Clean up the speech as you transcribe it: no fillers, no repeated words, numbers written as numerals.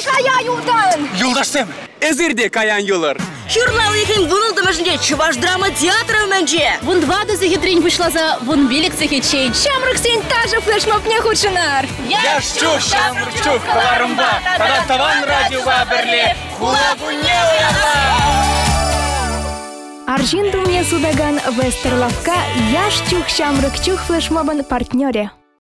Кая юлдан! Юлдаштым, эзирде каян юлар. Шурлау екем вунул дымышынде Чуваш драма театры менже. Вон два до захитрень вышла за вон велик захичей. Шамрак сень тоже флешмоб не худшинар. Я шчух, шамрчух, каларымба. Тада таван радиоға бірле. Хулагу не уяла. Аржин думне судаган Вестерлавка яш чух шамрак чух флешмобын партнере.